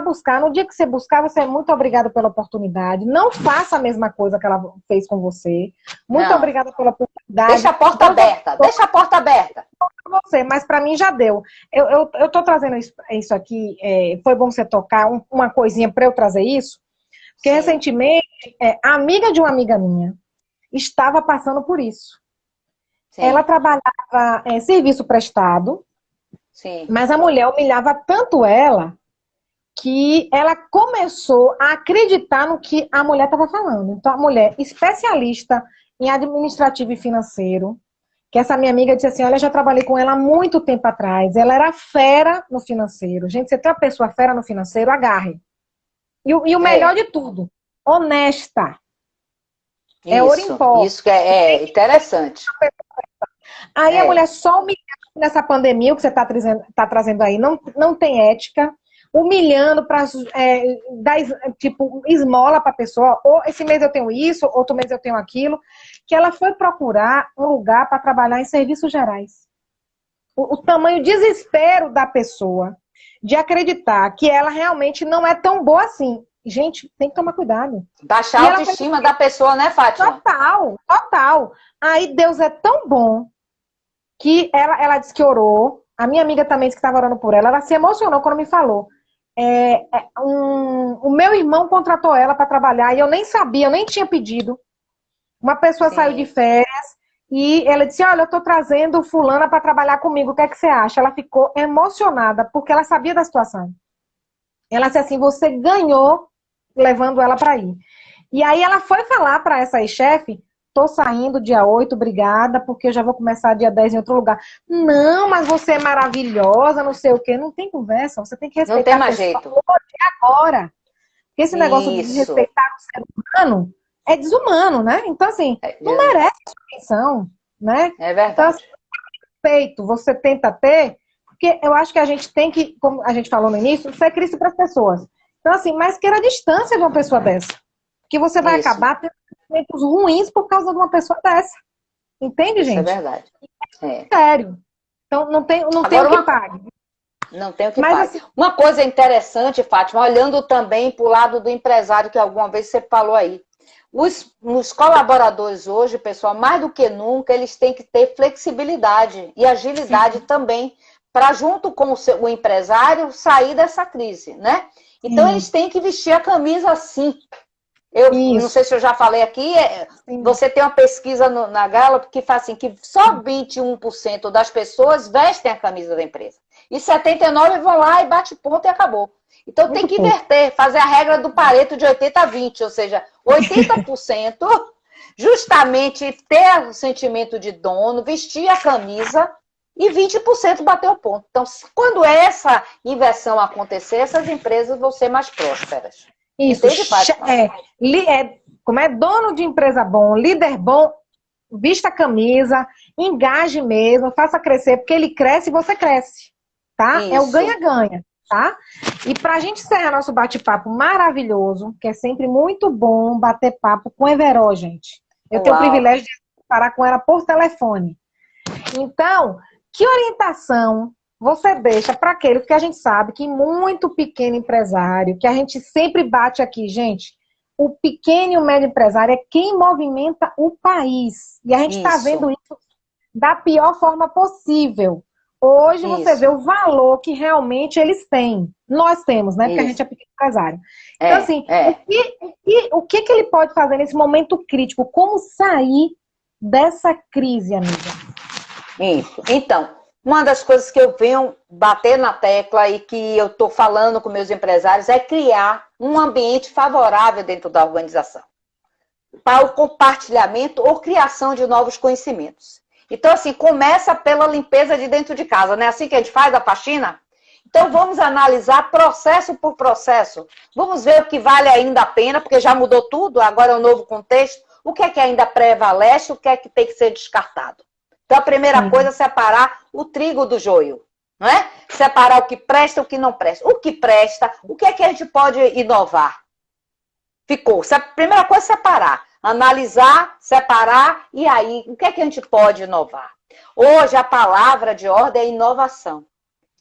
buscar. No dia que você buscar, você é muito obrigado pela oportunidade. Não faça a mesma coisa que ela fez com você. Muito obrigada pela oportunidade. Deixa a porta aberta, deixa a porta aberta. Você, mas para mim já deu. Eu tô trazendo isso aqui, foi bom você tocar uma coisinha para eu trazer isso, porque recentemente, a amiga de uma amiga minha estava passando por isso. Sim. Ela trabalhava em serviço prestado, sim, mas a mulher humilhava tanto ela que ela começou a acreditar no que a mulher estava falando. Então, a mulher, especialista em administrativo e financeiro, que essa minha amiga disse assim, olha, eu já trabalhei com ela há muito tempo atrás, ela era fera no financeiro. Gente, você tem uma pessoa fera no financeiro, agarre. E o melhor de tudo, honesta. Ouro em pó. Isso que é interessante. Aí a mulher só humilhando nessa pandemia, o que você está trazendo aí, não tem ética, humilhando para dar tipo esmola para a pessoa, ou esse mês eu tenho isso, outro mês eu tenho aquilo, que ela foi procurar um lugar para trabalhar em serviços gerais. O tamanho desespero da pessoa de acreditar que ela realmente não é tão boa assim. Gente, tem que tomar cuidado. Baixar a autoestima da pessoa, né, Fátima? Total. Aí Deus é tão bom que ela disse que orou. A minha amiga também disse que estava orando por ela. Ela se emocionou quando me falou. O meu irmão contratou ela para trabalhar e eu nem sabia, eu nem tinha pedido. Uma pessoa saiu de férias e ela disse, olha, eu estou trazendo fulana para trabalhar comigo, o que é que você acha? Ela ficou emocionada porque ela sabia da situação. Ela disse assim, você ganhou levando ela para ir. E aí ela foi falar para essa ex-chefe, tô saindo dia 8, obrigada, porque eu já vou começar dia 10 em outro lugar. Não, mas você é maravilhosa, não sei o quê. Não tem conversa, você tem que respeitar. Não tem mais jeito. Agora. Porque esse negócio de respeitar o ser humano é desumano, né? Então, assim, não merece atenção, né? É verdade. Então, assim, respeito, você tenta ter, porque eu acho que a gente tem que, como a gente falou no início, ser Cristo para as pessoas. Então, assim, mas queira a distância de uma pessoa dessa. Porque você vai acabar tendo sentimentos ruins por causa de uma pessoa dessa. Entende, gente? Isso é verdade. Sério. Então, não tem o que pague. Não tem o que pague. Assim, uma coisa interessante, Fátima, olhando também para o lado do empresário, que alguma vez você falou aí. Os colaboradores hoje, pessoal, mais do que nunca, eles têm que ter flexibilidade e agilidade também para, junto com o empresário, sair dessa crise, né? Então, eles têm que vestir a camisa assim. Eu não sei se eu já falei aqui, você tem uma pesquisa na Gallup que faz assim, que só 21% das pessoas vestem a camisa da empresa. E 79% vão lá e bate ponto e acabou. Então tem que inverter, fazer a regra do Pareto de 80-20, ou seja, 80% justamente ter o sentimento de dono, vestir a camisa e 20% bater o ponto. Então, quando essa inversão acontecer, essas empresas vão ser mais prósperas. Isso, como é dono de empresa bom, líder bom, vista a camisa, engaje mesmo, faça crescer, porque ele cresce e você cresce, tá? Isso. É o ganha-ganha, tá? E pra gente encerrar nosso bate-papo maravilhoso, que é sempre muito bom bater papo com Everó, gente. Eu tenho o privilégio de parar com ela por telefone. Então, que orientação você deixa para aquele que a gente sabe que muito pequeno empresário, que a gente sempre bate aqui, gente, o pequeno e o médio empresário é quem movimenta o país. E a gente está vendo isso da pior forma possível. Hoje você Isso. vê o valor que realmente eles têm. Nós temos, né? Porque a gente é pequeno empresário. Então, assim, o que ele pode fazer nesse momento crítico? Como sair dessa crise, amiga? Isso. Então, uma das coisas que eu venho bater na tecla e que eu estou falando com meus empresários é criar um ambiente favorável dentro da organização para o compartilhamento ou criação de novos conhecimentos. Então, assim, começa pela limpeza de dentro de casa, né? Assim que a gente faz a faxina. Então, vamos analisar processo por processo. Vamos ver o que vale ainda a pena, porque já mudou tudo, agora é um novo contexto. O que é que ainda prevalece, o que é que tem que ser descartado. Então, a primeira coisa é separar o trigo do joio, não é? Separar o que presta e o que não presta. O que presta, o que é que a gente pode inovar? Ficou. A primeira coisa é separar. Analisar, separar, e aí, o que é que a gente pode inovar? Hoje, a palavra de ordem é inovação.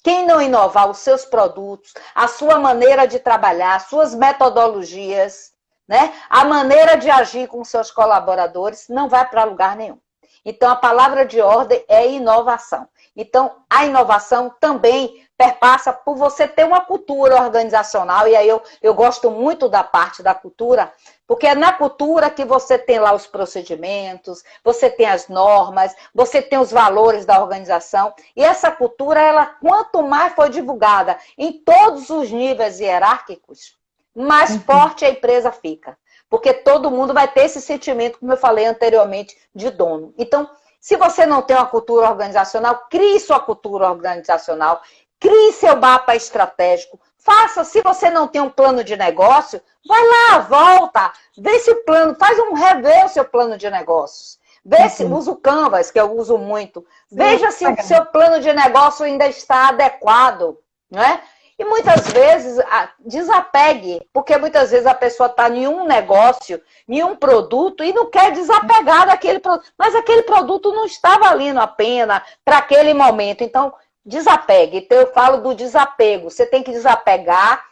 Quem não inovar os seus produtos, a sua maneira de trabalhar, as suas metodologias, né? A maneira de agir com seus colaboradores, não vai para lugar nenhum. Então, a palavra de ordem é inovação. Então, a inovação também perpassa por você ter uma cultura organizacional, e aí eu gosto muito da parte da cultura, porque é na cultura que você tem lá os procedimentos, você tem as normas, você tem os valores da organização, e essa cultura, ela, quanto mais for divulgada em todos os níveis hierárquicos, mais forte a empresa fica. Porque todo mundo vai ter esse sentimento, como eu falei anteriormente, de dono. Então, se você não tem uma cultura organizacional, crie sua cultura organizacional, crie seu mapa estratégico, faça, se você não tem um plano de negócio, vai lá, volta, vê se o plano, rever o seu plano de negócios. Vê se usa o Canvas, que eu uso muito. Veja se o seu plano de negócio ainda está adequado, não é? E muitas vezes, desapegue, porque muitas vezes a pessoa está em um negócio, em um produto, e não quer desapegar daquele produto. Mas aquele produto não está valendo a pena para aquele momento. Então, desapegue. Então, eu falo do desapego. Você tem que desapegar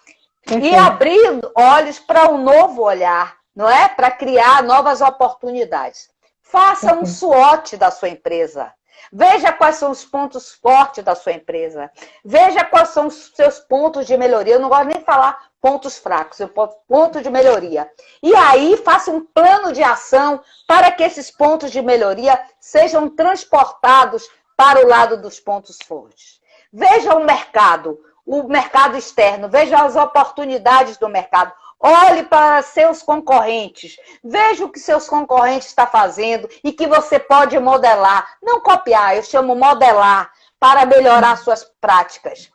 e abrir olhos para um novo olhar, não é? Para criar novas oportunidades. Faça um SWOT da sua empresa. Veja quais são os pontos fortes da sua empresa. Veja quais são os seus pontos de melhoria. Eu não gosto nem de falar pontos fracos, eu posso ponto de melhoria. E aí, faça um plano de ação para que esses pontos de melhoria sejam transportados para o lado dos pontos fortes. Veja o mercado externo, veja as oportunidades do mercado. Olhe para seus concorrentes, veja o que seus concorrentes estão fazendo e que você pode modelar. Não copiar, eu chamo modelar para melhorar suas práticas.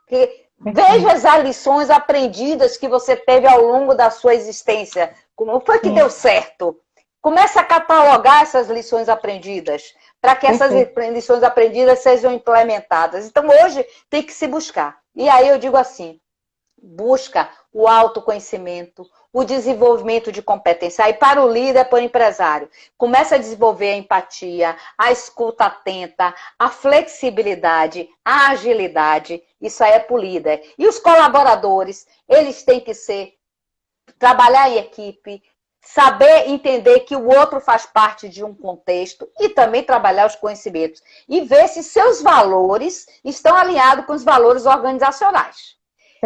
Veja as lições aprendidas que você teve ao longo da sua existência. Como foi que deu certo? Comece a catalogar essas lições aprendidas, para que essas lições aprendidas sejam implementadas. Então, hoje, tem que se buscar. E aí eu digo assim, busca o autoconhecimento, o desenvolvimento de competência. Aí para o líder, para o empresário, começa a desenvolver a empatia, a escuta atenta, a flexibilidade, a agilidade. Isso aí é para o líder. E os colaboradores, eles têm que trabalhar em equipe, saber entender que o outro faz parte de um contexto e também trabalhar os conhecimentos. E ver se seus valores estão alinhados com os valores organizacionais.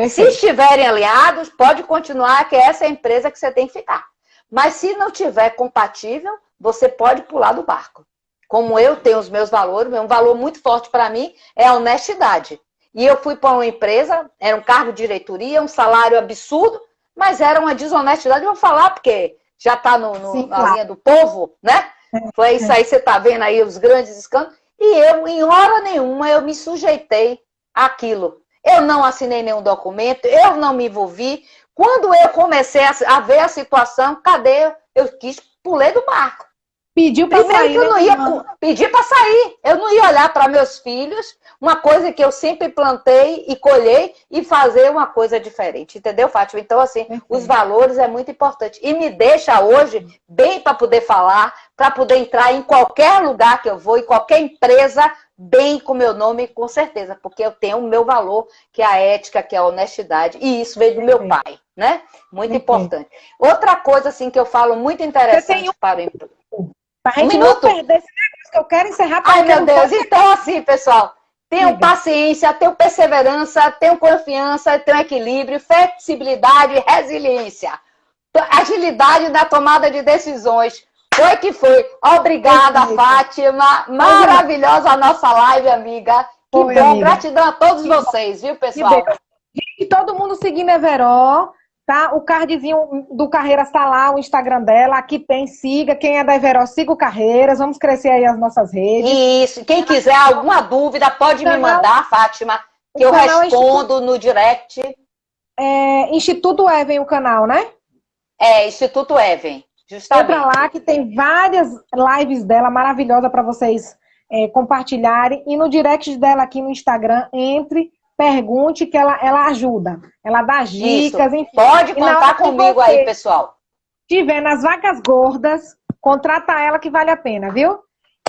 Se estiverem alinhados, pode continuar, que essa é a empresa que você tem que ficar. Mas se não tiver compatível, você pode pular do barco. Como eu tenho os meus valores, um valor muito forte para mim é a honestidade. E eu fui para uma empresa, era um cargo de diretoria, um salário absurdo, mas era uma desonestidade. Eu vou falar porque já está na linha do povo, né? Foi isso aí, você está vendo aí os grandes escândalos. E eu, em hora nenhuma, eu me sujeitei àquilo. Eu não assinei nenhum documento, eu não me envolvi. Quando eu comecei a ver a situação, cadê? Eu pulei do barco. Pediu para sair. Que eu não ia pedir para sair. Eu não ia olhar para meus filhos, uma coisa que eu sempre plantei e colhei, e fazer uma coisa diferente. Entendeu, Fátima? Então, assim, os valores é muito importante. E me deixa hoje bem para poder falar, para poder entrar em qualquer lugar que eu vou, em qualquer empresa, bem com o meu nome, com certeza, porque eu tenho o meu valor, que é a ética, que é a honestidade, e isso veio do meu pai, né? Muito importante. Outra coisa, assim, que eu falo muito interessante para o emprego. Pra gente não perder esse que eu quero encerrar. Ai, meu Deus. Então, assim, pessoal, tenham paciência, tenham perseverança, tenham confiança, tenham equilíbrio, flexibilidade e resiliência. Agilidade na tomada de decisões. Foi que foi. Obrigada, Fátima. Maravilhosa a nossa live, amiga. Que bom. Amiga. Gratidão a todos vocês, viu, pessoal? E todo mundo seguindo Everó, tá? O cardzinho do Carreiras tá lá, o Instagram dela. Aqui tem, siga. Quem é da Everó, siga o Carreiras. Vamos crescer aí as nossas redes. Isso. Quem quiser alguma dúvida, pode me mandar, Fátima, que eu respondo no direct. Instituto Even, o canal, né? Instituto Even. Justamente. Entra lá que tem várias lives dela maravilhosas para vocês compartilharem. E no direct dela aqui no Instagram, entre, pergunte que ela ajuda. Ela dá dicas, Isso. enfim. Pode contar comigo aí, pessoal. Se tiver nas vacas gordas, contrata ela que vale a pena, viu?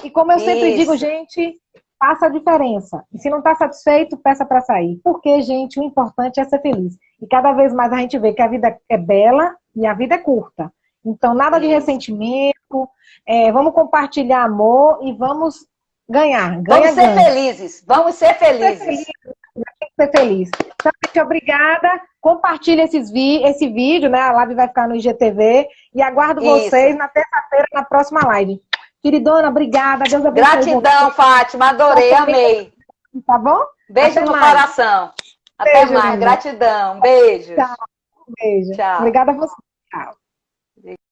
E como eu sempre digo, gente, faça a diferença. E se não está satisfeito, peça para sair. Porque, gente, o importante é ser feliz. E cada vez mais a gente vê que a vida é bela e a vida é curta. Então, nada de ressentimento, vamos compartilhar amor e vamos ganhar. Vamos ser felizes, vamos ser felizes. Tem que ser feliz. Então, gente, obrigada. Compartilhe esse vídeo, né? A live vai ficar no IGTV. E aguardo vocês na terça-feira, na próxima live. Queridona, obrigada. Deus abençoe. Gratidão, Fátima. Adorei, amei. Tá bom? Beijo no coração. Até mais. Gratidão. Beijo. Tchau. Beijo. Tchau. Obrigada a você. Tchau.